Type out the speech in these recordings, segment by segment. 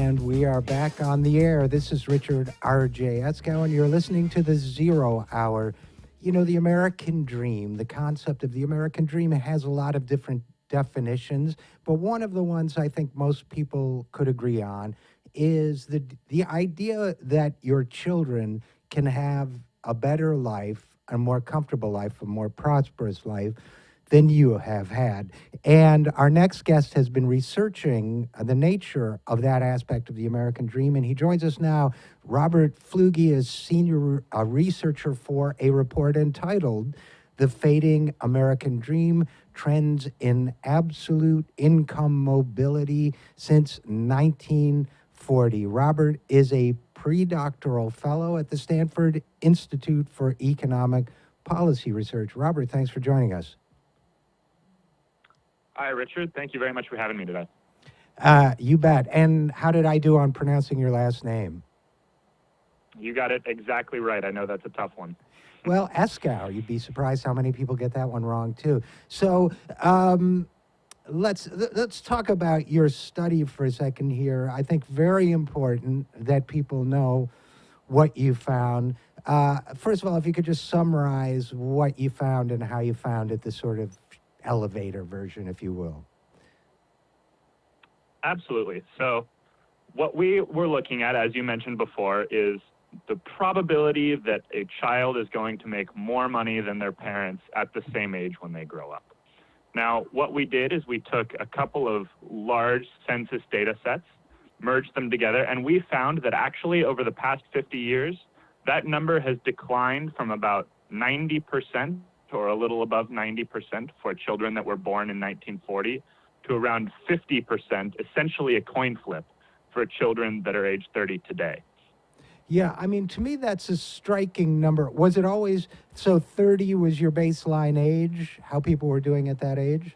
And we are back on the air. This is Richard RJ Eskow, and you're listening to the Zero Hour. You know, the American dream, the concept of the American dream has a lot of different definitions, but one of the ones I think most people could agree on is the idea that your children can have a better life, a more comfortable life, a more prosperous life than you have had. And our next guest has been researching the nature of that aspect of the American dream, and he joins us now. Robert Fluegge is senior researcher for a report entitled The Fading American Dream, Trends in Absolute Income Mobility Since 1940. Robert is a pre-doctoral fellow at the Stanford Institute for Economic Policy Research. Robert, thanks for joining us. Hi, Richard. Thank you very much for having me today. You bet. And how did I do on pronouncing your last name? You got it exactly right. I know that's a tough one. Well, Eskow. You'd be surprised how many people get that one wrong, too. So let's talk about your study for a second here. I think very important that people know what you found. First of all, if you could just summarize what you found and how you found it, the sort of elevator version, if you will. Absolutely. So what we were looking at, as you mentioned before, is the probability that a child is going to make more money than their parents at the same age when they grow up. Now, what we did is we took a couple of large census data sets, merged them together, and we found that actually over the past 50 years, that number has declined from about 90% or a little above 90% for children that were born in 1940 to around 50%, essentially a coin flip for children that are age 30 today. Yeah, I mean, to me, that's a striking number. Was it always, so 30 was your baseline age, how people were doing at that age?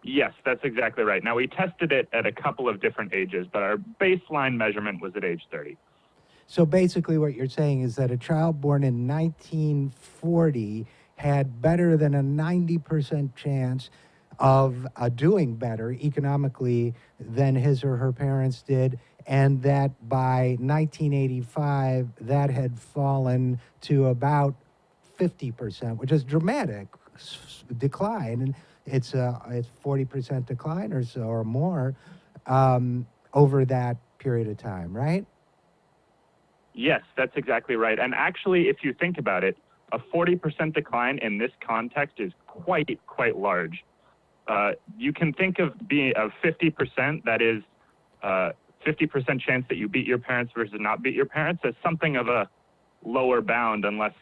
Yes, that's exactly right. Now, we tested it at a couple of different ages, but our baseline measurement was at age 30. So basically what you're saying is that a child born in 1940 had better than a 90% chance of doing better economically than his or her parents did, and that by 1985, that had fallen to about 50%, which is dramatic decline. And it's 40% decline or so or more over that period of time, right? Yes, that's exactly right. And actually, if you think about it, a 40% decline in this context is quite large. You can think of being of 50%, that is 50% chance that you beat your parents versus not beat your parents, as something of a lower bound unless,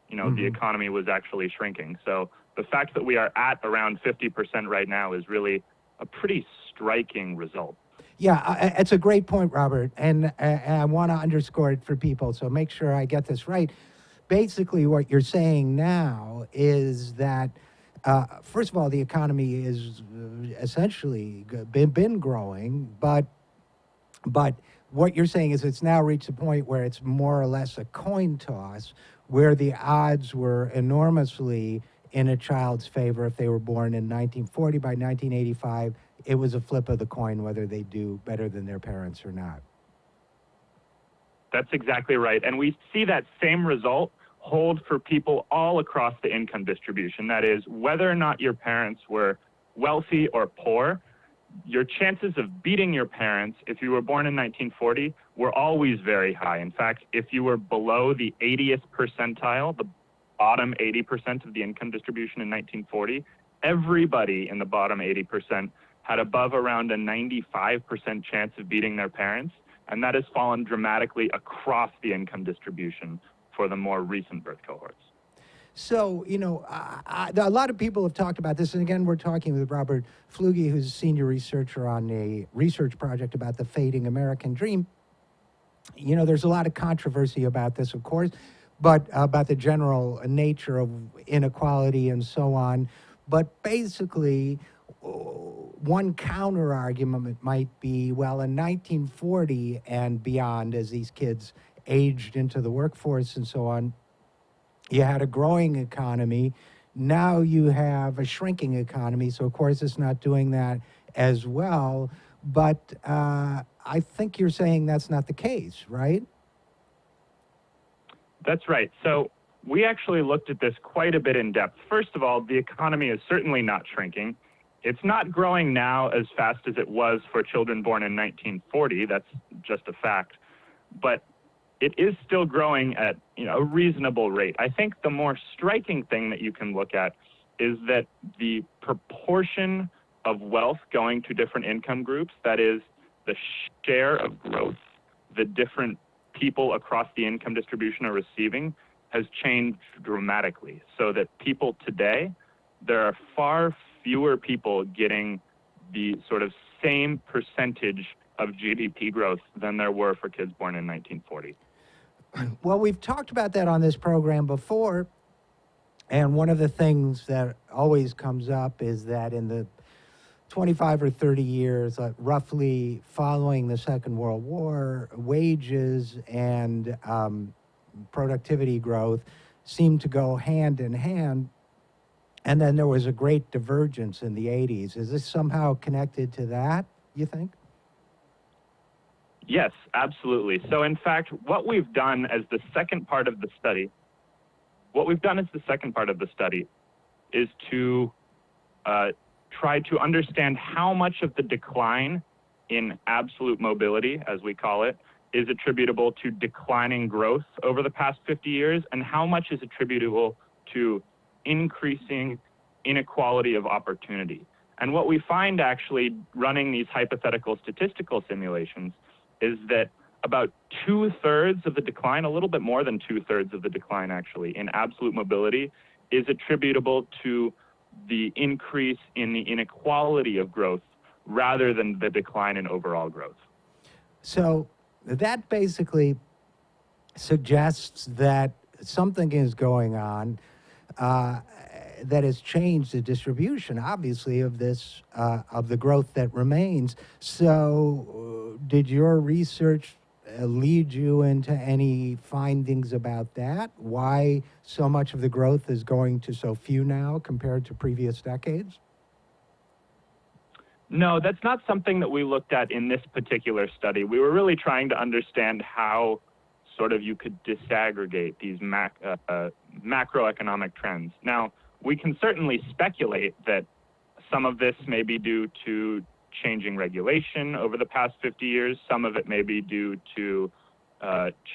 the economy was actually shrinking. So the fact that we are at around 50% right now is really a pretty striking result. Yeah, it's a great point, Robert, and I want to underscore it for people, so make sure I get this right. Basically, what you're saying now is that, first of all, the economy is essentially been growing, but what you're saying is it's now reached a point where it's more or less a coin toss, where the odds were enormously in a child's favor if they were born in 1940. By 1985, it was a flip of the coin whether they do better than their parents or not. That's exactly right. And we see that same result hold for people all across the income distribution. That is, whether or not your parents were wealthy or poor, your chances of beating your parents if you were born in 1940 were always very high. In fact, if you were below the 80th percentile, the bottom 80% of the income distribution in 1940, everybody in the bottom 80% had above around a 95% chance of beating their parents, and that has fallen dramatically across the income distribution for the more recent birth cohorts. So, a lot of people have talked about this, and again, we're talking with Robert Fluegge, who's a senior researcher on a research project about the fading American dream. There's a lot of controversy about this, of course, but about the general nature of inequality and so on. But basically, one counter argument might be, well, in 1940 and beyond, as these kids aged into the workforce and so on, you had a growing economy. Now you have a shrinking economy, so of course it's not doing that as well. But I think you're saying that's not the case, right? That's right. So we actually looked at this quite a bit in depth. First of all, the economy is certainly not shrinking. It's not growing now as fast as it was for children born in 1940. That's just a fact. But it is still growing at a reasonable rate. I think the more striking thing that you can look at is that the proportion of wealth going to different income groups, that is, the share of growth the different people across the income distribution are receiving, has changed dramatically. So that people today, there are far fewer people getting the sort of same percentage of GDP growth than there were for kids born in 1940. Well, we've talked about that on this program before, and one of the things that always comes up is that in the 25 or 30 years, roughly following the Second World War, wages and productivity growth seemed to go hand in hand. And then there was a great divergence in the 80s. Is this somehow connected to that, you think? Yes, absolutely. So in fact, what we've done as the second part of the study is to try to understand how much of the decline in absolute mobility, as we call it, is attributable to declining growth over the past 50 years, and how much is attributable to increasing inequality of opportunity. And what we find actually running these hypothetical statistical simulations is that about 2/3 of the decline, a little bit more than 2/3 of the decline actually, in absolute mobility is attributable to the increase in the inequality of growth rather than the decline in overall growth. So that basically suggests that something is going on that has changed the distribution, obviously, of this of the growth that remains. So, did your research lead you into any findings about that? Why so much of the growth is going to so few now compared to previous decades? No, that's not something that we looked at in this particular study. We were really trying to understand how sort of you could disaggregate these macroeconomic trends. Now, we can certainly speculate that some of this may be due to changing regulation over the past 50 years. Some of it may be due to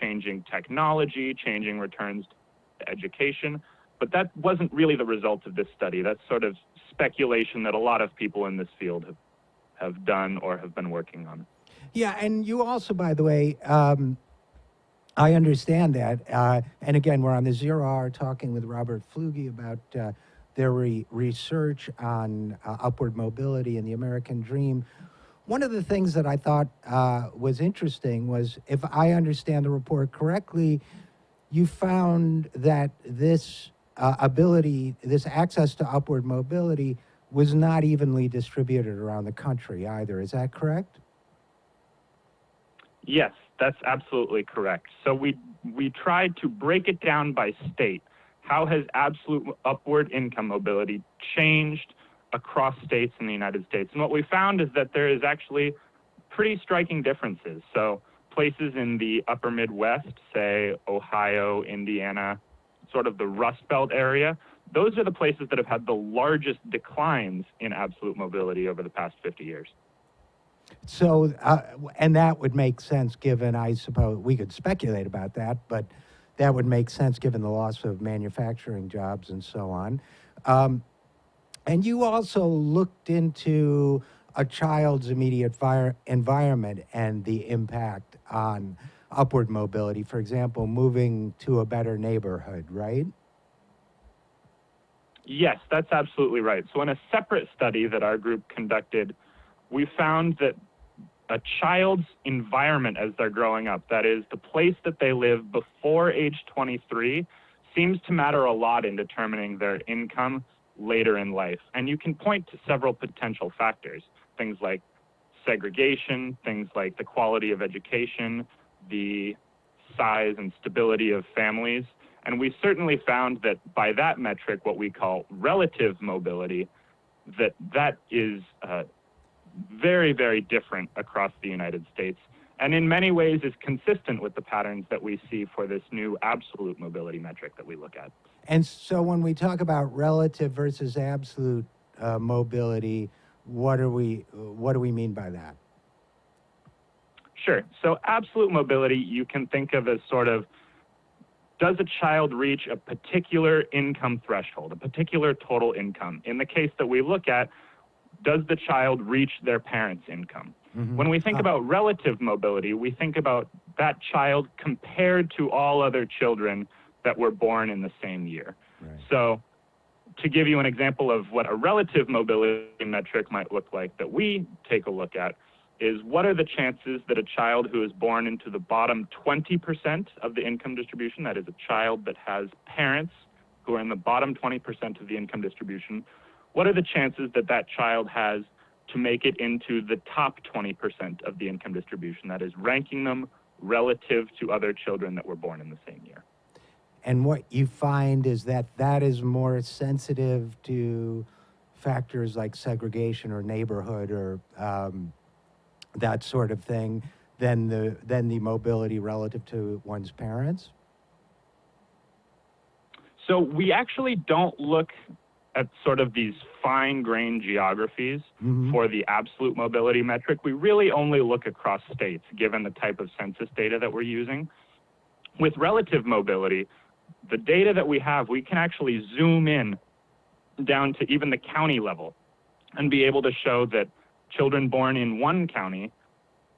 changing technology, changing returns to education. But that wasn't really the result of this study. That's sort of speculation that a lot of people in this field have done or have been working on. Yeah, and you also, by the way, I understand that. And again, we're on the Zero Hour talking with Robert Fluegge about their research on upward mobility and the American dream. One of the things that I thought was interesting was, if I understand the report correctly, you found that this this access to upward mobility was not evenly distributed around the country either. Is that correct? Yes, that's absolutely correct. So we tried to break it down by state. How has absolute upward income mobility changed across states in the United States? And what we found is that there is actually pretty striking differences. So places in the upper Midwest, say Ohio, Indiana, sort of the Rust Belt area, those are the places that have had the largest declines in absolute mobility over the past 50 years. So, and that would make sense given, I suppose, we could speculate about that, but that would make sense given the loss of manufacturing jobs and so on. And you also looked into a child's immediate environment and the impact on upward mobility, for example, moving to a better neighborhood, right? Yes, that's absolutely right. So in a separate study that our group conducted, we found that a child's environment as they're growing up, that is, the place that they live before age 23, seems to matter a lot in determining their income later in life. And you can point to several potential factors, things like segregation, things like the quality of education, the size and stability of families. And we certainly found that by that metric, what we call relative mobility, that is very, very different across the United States, and in many ways is consistent with the patterns that we see for this new absolute mobility metric that we look at. And so when we talk about relative versus absolute mobility, what do we mean by that? Sure. So absolute mobility you can think of as sort of, does a child reach a particular income threshold, a particular total income? In the case that we look at, does the child reach their parents' income? Mm-hmm. When we think about relative mobility, we think about that child compared to all other children that were born in the same year. Right. So to give you an example of what a relative mobility metric might look like that we take a look at is, what are the chances that a child who is born into the bottom 20% of the income distribution, that is a child that has parents who are in the bottom 20% of the income distribution, what are the chances that that child has to make it into the top 20% of the income distribution, that is ranking them relative to other children that were born in the same year? And what you find is that that is more sensitive to factors like segregation or neighborhood or that sort of thing than the mobility relative to one's parents? So we actually don't look at sort of these fine-grained geographies for the absolute mobility metric. We really only look across states, given the type of census data that we're using. With relative mobility, the data that we have, we can actually zoom in down to even the county level and be able to show that children born in one county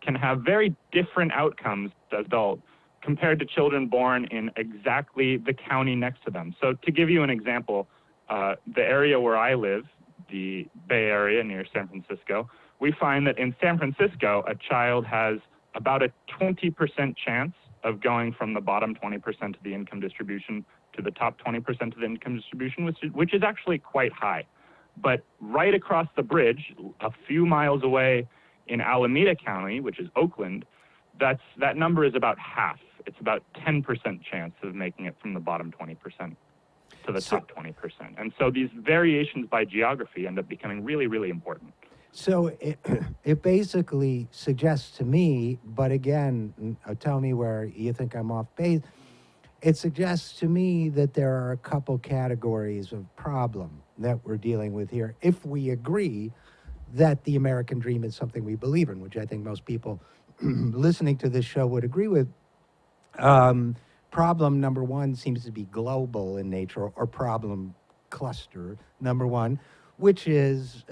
can have very different outcomes as adults compared to children born in exactly the county next to them. So to give you an example, the area where I live, the Bay Area near San Francisco, we find that in San Francisco, a child has about a 20% chance of going from the bottom 20% of the income distribution to the top 20% of the income distribution, which is actually quite high. But right across the bridge, a few miles away in Alameda County, which is Oakland, that number is about half. It's about 10% chance of making it from the bottom 20% to the top 20%. And so these variations by geography end up becoming really, really important. So it basically suggests to me, but again, tell me where you think I'm off base, it suggests to me that there are a couple categories of problem that we're dealing with here, if we agree that the American dream is something we believe in, which I think most people listening to this show would agree with. Problem number one seems to be global in nature, or problem cluster number one, which is,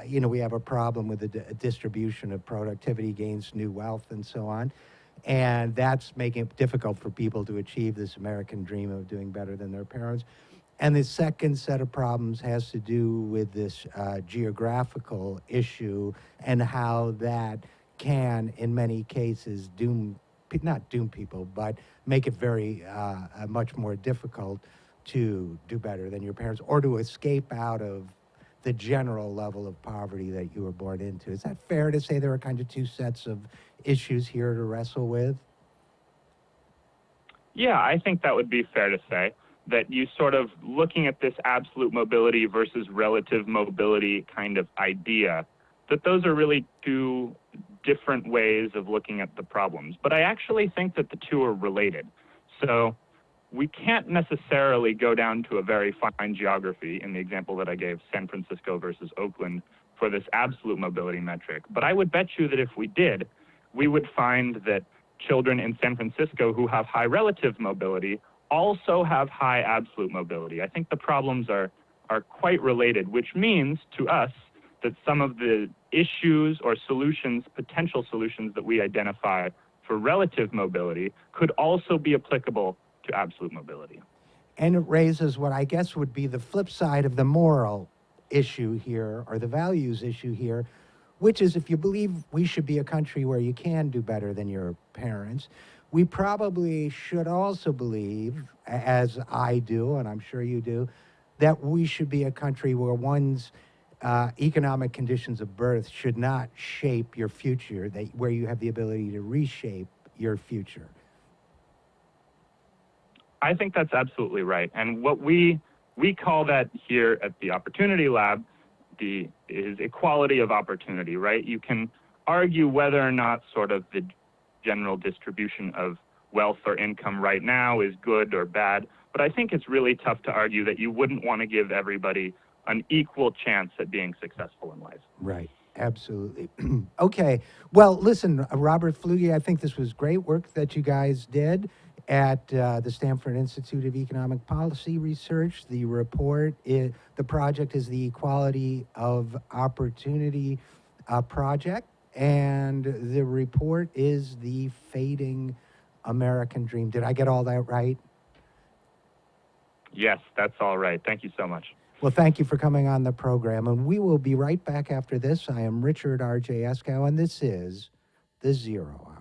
we have a problem with the distribution of productivity gains, new wealth, and so on. And that's making it difficult for people to achieve this American dream of doing better than their parents. And the second set of problems has to do with this geographical issue and how that can, in many cases, not doom people, but make it very much more difficult to do better than your parents or to escape out of the general level of poverty that you were born into. Is that fair to say there are kind of two sets of issues here to wrestle with? Yeah, I think that would be fair to say, that you sort of looking at this absolute mobility versus relative mobility kind of idea, that those are really two different ways of looking at the problems. But I actually think that the two are related. So we can't necessarily go down to a very fine geography in the example that I gave, San Francisco versus Oakland, for this absolute mobility metric. But I would bet you that if we did, we would find that children in San Francisco who have high relative mobility also have high absolute mobility. I think the problems are quite related, which means to us that some of the issues or solutions, potential solutions that we identify for relative mobility could also be applicable to absolute mobility. And it raises what I guess would be the flip side of the moral issue here, or the values issue here, which is if you believe we should be a country where you can do better than your parents, we probably should also believe, as I do, and I'm sure you do, that we should be a country where one's economic conditions of birth should not shape your future, where you have the ability to reshape your future. I think that's absolutely right. And what we call that here at the Opportunity Lab, is equality of opportunity, right? You can argue whether or not sort of the general distribution of wealth or income right now is good or bad, but I think it's really tough to argue that you wouldn't want to give everybody an equal chance at being successful in life. Right. Absolutely. Okay. Well, listen, Robert Fluegge, I think this was great work that you guys did at the Stanford Institute of Economic Policy Research. The the project is the Equality of Opportunity Project, and the report is the Fading American Dream. Did I get all that right? Yes, that's all right. Thank you so much. Well, thank you for coming on the program, and we will be right back after this. I am Richard RJ Eskow, and this is the Zero Hour.